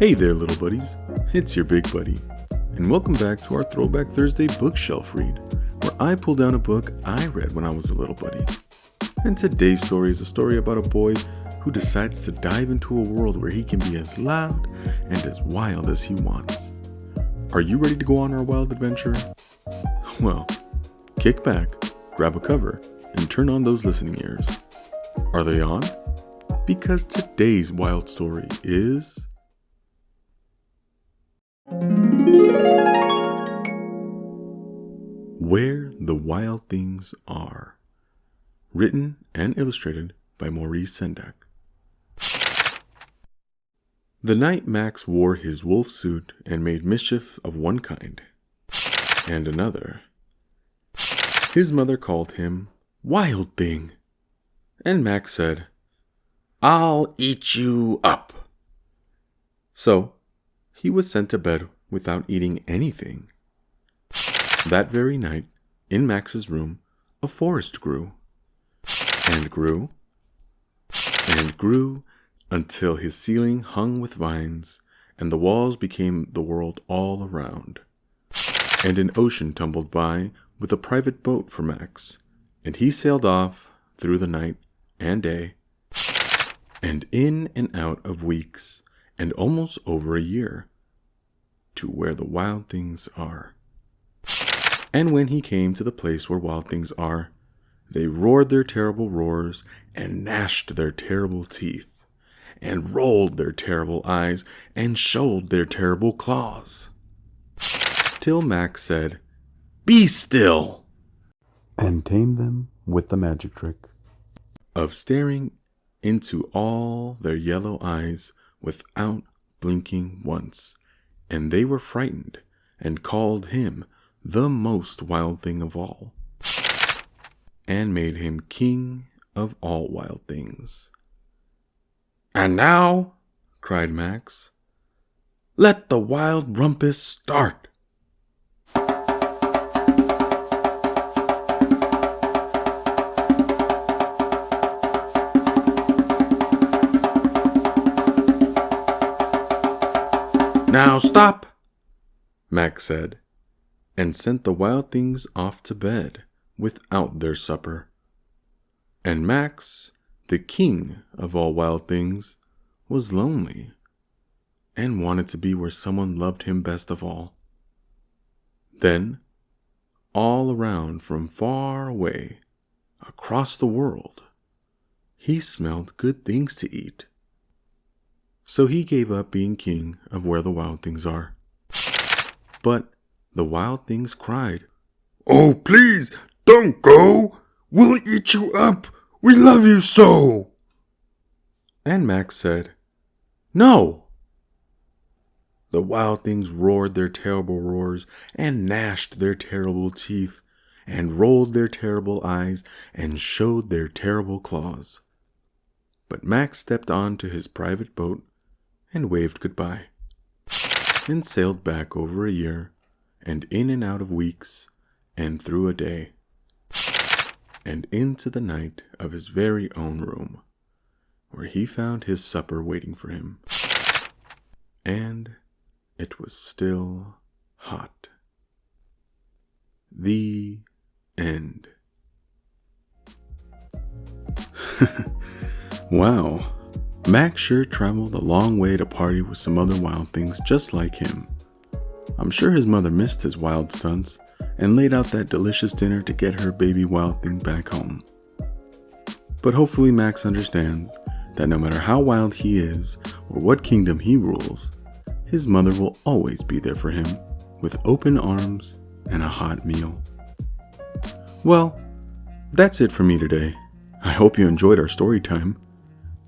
Hey there, little buddies. It's your big buddy, and welcome back to our Throwback Thursday bookshelf read, where I pull down a book I read when I was a little buddy. And today's story is a story about a boy who decides to dive into a world where he can be as loud and as wild as he wants. Are you ready to go on our wild adventure? Well, kick back, grab a cover, and turn on those listening ears. Are they on? Because today's wild story is Where the Wild Things Are. Written and illustrated by Maurice Sendak. The night Max wore his wolf suit and made mischief of one kind and another, his mother called him Wild Thing, and Max said, "I'll eat you up." So he was sent to bed without eating anything. That very night, in Max's room, a forest grew, and grew, and grew, until his ceiling hung with vines, and the walls became the world all around. And an ocean tumbled by with a private boat for Max, and he sailed off through the night and day, and in and out of weeks, and almost over a year, to where the wild things are. And when he came to the place where wild things are, they roared their terrible roars, and gnashed their terrible teeth, and rolled their terrible eyes, and showed their terrible claws. Till Max said, "Be still!" and tamed them with the magic trick of staring into all their yellow eyes without blinking once, and they were frightened, and called him the most wild thing of all, and made him king of all wild things. "And now," cried Max, "let the wild rumpus start." "Now stop," Max said, and sent the wild things off to bed without their supper. And Max, the king of all wild things, was lonely, and wanted to be where someone loved him best of all. Then, all around from far away, across the world, he smelled good things to eat. So he gave up being king of where the wild things are. But the wild things cried, "Oh, please, don't go! We'll eat you up! We love you so!" And Max said, "No!" The wild things roared their terrible roars, and gnashed their terrible teeth, and rolled their terrible eyes, and showed their terrible claws. But Max stepped on to his private boat, and waved goodbye, and sailed back over a year, and in and out of weeks, and through a day, and into the night of his very own room, where he found his supper waiting for him, and it was still hot. The end. Wow. Max sure traveled a long way to party with some other wild things just like him. I'm sure his mother missed his wild stunts and laid out that delicious dinner to get her baby wild thing back home. But hopefully Max understands that no matter how wild he is or what kingdom he rules, his mother will always be there for him with open arms and a hot meal. Well, that's it for me today. I hope you enjoyed our story time.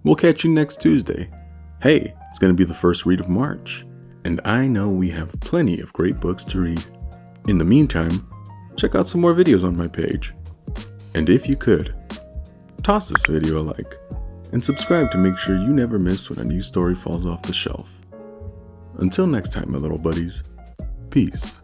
We'll catch you next Tuesday. Hey, it's going to be the first read of March, and I know we have plenty of great books to read. In the meantime, check out some more videos on my page. And if you could, toss this video a like, and subscribe to make sure you never miss when a new story falls off the shelf. Until next time, my little buddies, peace.